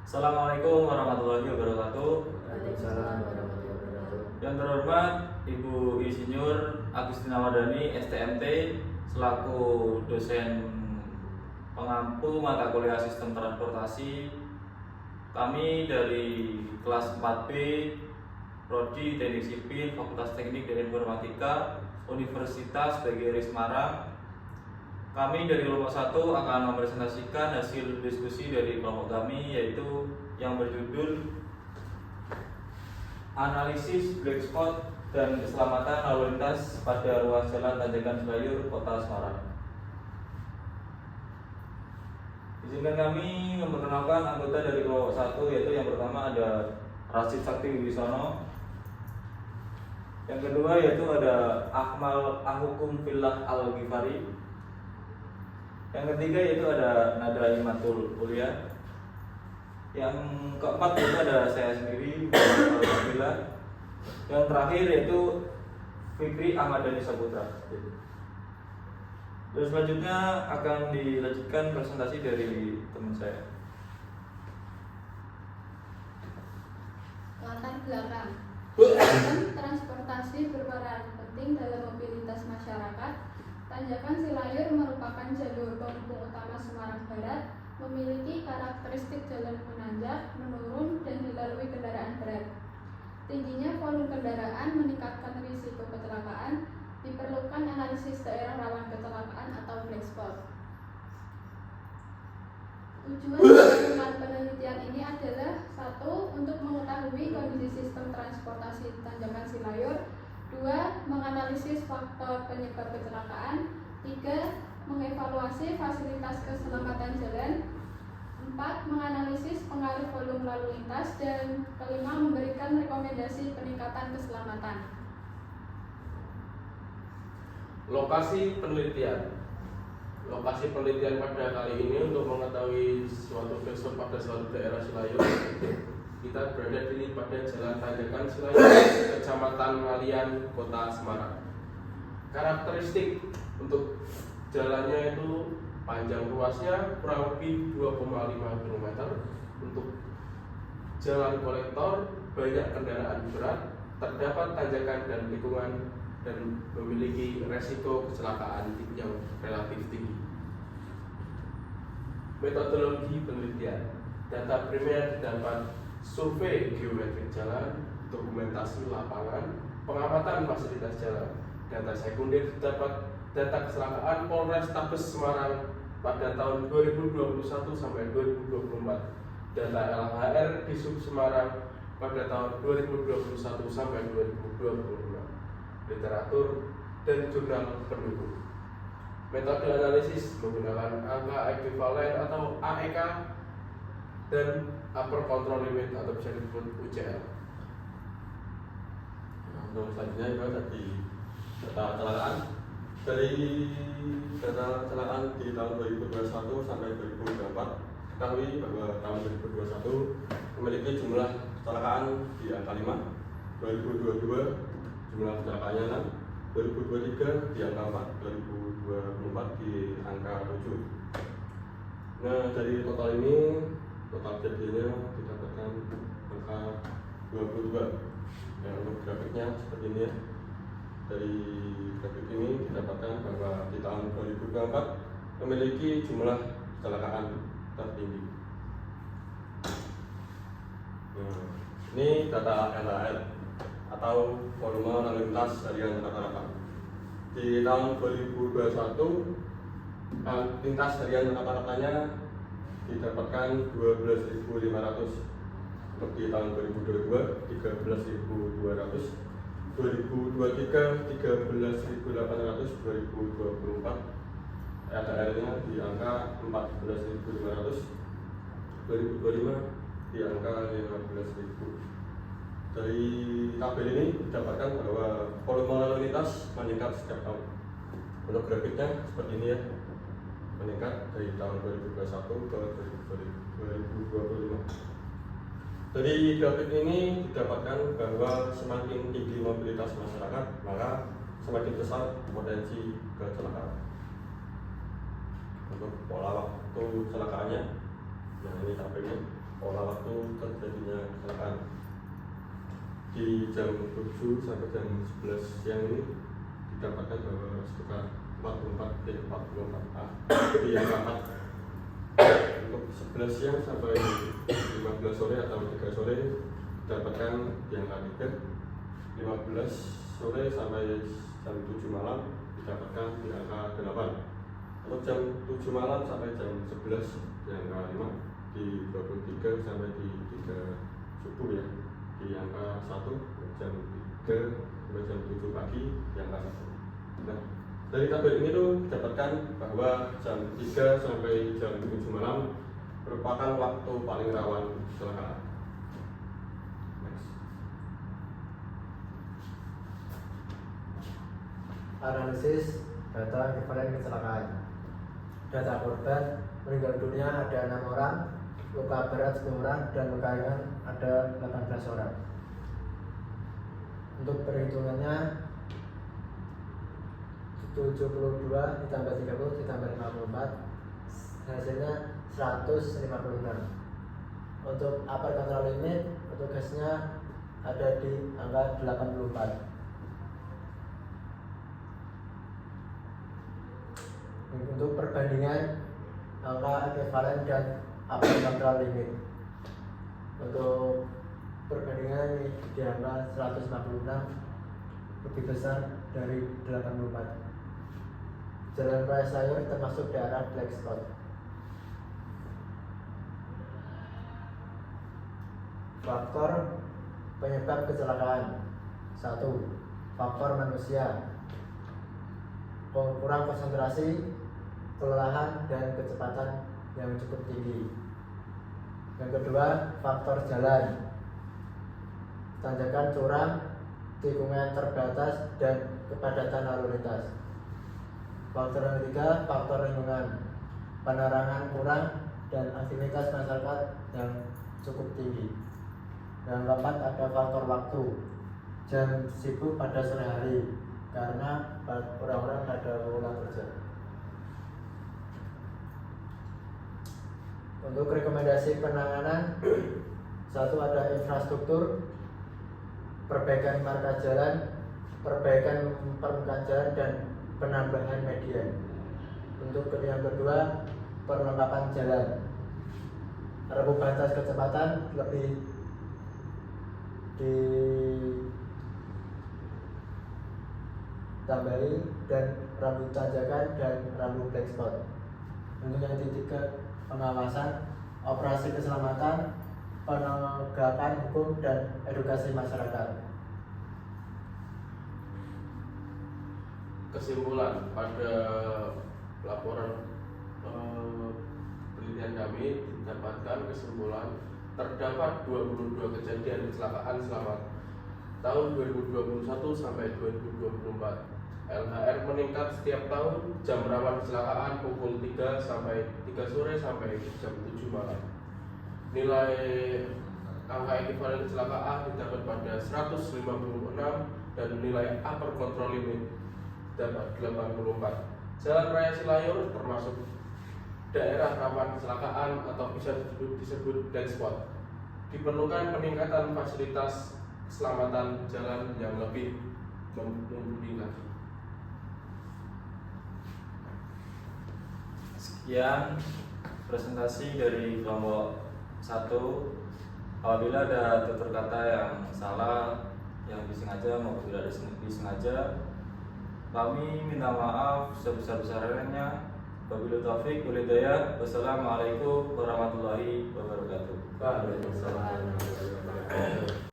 Assalamualaikum warahmatullahi wabarakatuh. Waalaikumsalam warahmatullahi wabarakatuh. Yang terhormat Ibu Insinyur Agustina Wardani, STMT, selaku dosen pengampu mata kuliah Sistem Transportasi. Kami dari kelas 4B, Prodi Teknik Sipil, Fakultas Teknik dan Informatika, Universitas PGRI Semarang. Kami dari kelompok 1 akan mempresentasikan hasil diskusi dari kelompok kami, yaitu yang berjudul Analisis Black Spot dan Keselamatan Lalu Lintas pada Ruas Jalan Tanjakan Selayur, Kota Semarang. Izinkan kami memperkenalkan anggota dari kelompok 1, yaitu yang pertama ada Rashid Sakti Wibisono. Yang kedua yaitu ada Akmal Ahukum Fillah Al-Ghifari. Yang ketiga yaitu ada Nadra Imatul Ulia. Yang keempat yaitu ada saya sendiri, Alhamdulillah. Yang terakhir yaitu Fikri Ahmadani Saputra. Dan selanjutnya akan dilanjutkan presentasi dari teman saya. Latar belakang. Sistem transportasi berperan penting dalam mobilitas masyarakat. Tanjakan Selayur merupakan jalur penghubung utama Semarang Barat, memiliki karakteristik jalan menanjak, menurun, dan dilalui kendaraan berat. Tingginya volume kendaraan meningkatkan risiko kecelakaan. Diperlukan analisis daerah rawan kecelakaan atau black spot. Tujuan melakukan penelitian ini adalah: 1. Untuk mengetahui kondisi sistem transportasi Tanjakan Selayur. 2. Menganalisis faktor penyebab kecelakaan. 3. Mengevaluasi fasilitas keselamatan jalan. 4. Menganalisis pengaruh volume lalu lintas. Dan kelima, memberikan rekomendasi peningkatan keselamatan. Lokasi penelitian. Lokasi penelitian pada kali ini untuk mengetahui suatu besok pada suatu daerah Selayur. Kita berada pada Jalan Tanjakan Selayur, Kecamatan Ngalian, Kota Semarang. Karakteristik untuk jalannya itu panjang ruasnya kurang lebih 2,5 km. Untuk jalan kolektor, banyak kendaraan berat, terdapat tanjakan dan tikungan, dan memiliki resiko kecelakaan yang relatif tinggi. Metodologi penelitian. Data primer didapat survei geometrik jalan, dokumentasi lapangan, pengamatan fasilitas jalan. Data sekunder didapat data kecelakaan Polrestabes Semarang pada tahun 2021 sampai 2024. Data LHR di Sub Semarang pada tahun 2021 sampai 2025. Literatur dan jurnal pendukung. Metode analisis menggunakan angka ekuivalen atau AEK dan upper control limit atau bisa disebut UCL. Untuk selanjutnya juga tadi data kecelakaan. Dari data kecelakaan di tahun 2021 sampai 2024, ketahui bahwa tahun 2021 memiliki jumlah kecelakaan di angka 5, 2022 jumlah kecelakaannya 6, 2023 di angka 4, 2024 di angka 7. Nah, dari total ini, total kejadiannya didapatkan angka 22. Nah, untuk grafiknya seperti ini ya. Dari grafik ini didapatkan bahwa di tahun 2024 memiliki jumlah kecelakaan tertinggi. Nah, ini data LHR atau volume lalu lintas harian rata-rata. Di tahun 2021 lintas harian rata-ratanya didapatkan 12.500. Seperti tahun 2022 13.200, 2023 13.800, 2024 LHR-nya di angka 14.500, 2025 di angka 15.000. Dari tabel ini didapatkan bahwa volume lalu lintas meningkat setiap tahun. Untuk grafiknya seperti ini ya, meningkat dari tahun 2021 ke 2025. Dari grafik ini didapatkan bahwa semakin tinggi mobilitas masyarakat, maka semakin besar potensi kecelakaan. Untuk pola waktu kecelakaannya, nah ini tabelnya. pola waktu terjadinya kecelakaan. Di jam 7 sampai jam 11 siang ini didapatkan bahwa sekitar 44 di yang rapat untuk 11 siang sampai 15 sore atau 3 sore didapatkan di angka 3, 15 sore sampai jam 7 malam didapatkan di angka 8, untuk jam 7 malam sampai jam 11 di angka 5, di 23 sampai di 3 subuh ya di angka 1, jam 3 sampai jam 7 pagi di angka 1. Nah, dari tabel ini tuh didapatkan bahwa jam 3 sampai jam 7 malam merupakan waktu paling rawan kecelakaan. Next. Analisis data ekivalen kecelakaan. Data korban meninggal dunia ada 6 orang, luka berat 10 orang, dan luka ringan ada 18 orang. Untuk perhitungannya 72 ditambah 30 ditambah 54 hasilnya 156. Untuk upper control limit untuk gasnya ada di angka 84. Untuk perbandingan angka ekivalen dan upper control limit, untuk perbandingan ini di angka 156 lebih besar dari 84. Jalan raya sayur termasuk daerah black spot. Faktor penyebab kecelakaan: 1. Faktor manusia, kurang konsentrasi, kelelahan, dan kecepatan yang cukup tinggi. Yang kedua, faktor jalan, tanjakan curam, tikungan terbatas, dan kepadatan lalu lintas. Faktor yang ketiga, faktor lingkungan, penerangan kurang, dan aktivitas masyarakat yang cukup tinggi. Yang keempat, ada faktor waktu, jam sibuk pada sore hari karena orang-orang pada pulang kerja. Untuk rekomendasi penanganan, 1. Ada infrastruktur, perbaikan marka jalan, perbaikan permukaan jalan, dan penambahan median. Untuk yang kedua, perlengkapan jalan, rambu batas kecepatan lebih ditambahi, dan rambu tanjakan dan rambu black spot. Untuk yang ketiga, pengawasan, operasi keselamatan, penegakan hukum, dan edukasi masyarakat. Kesimpulan pada laporan penelitian kami didapatkan kesimpulan terdapat 22 kejadian kecelakaan selama tahun 2021 sampai 2024. LHR meningkat setiap tahun. Jam rawan kecelakaan pukul 3 sampai 3 sore sampai jam 7 malam. Nilai angka ekivalen kecelakaan didapat pada 156 dan nilai upper control limit dapat 84. Jalan Raya Silayur termasuk daerah rawan kecelakaan atau bisa disebut black spot. Diperlukan peningkatan fasilitas keselamatan jalan yang lebih mumpuni lagi. Sekian presentasi dari kelompok 1. Apabila ada tutur kata yang salah, yang disengaja maupun tidak disengaja, kami minta maaf sebesar-besarnya. Wabillahi taufiq wal hidayah. Wassalamualaikum warahmatullahi wabarakatuh. Waalaikumsalam.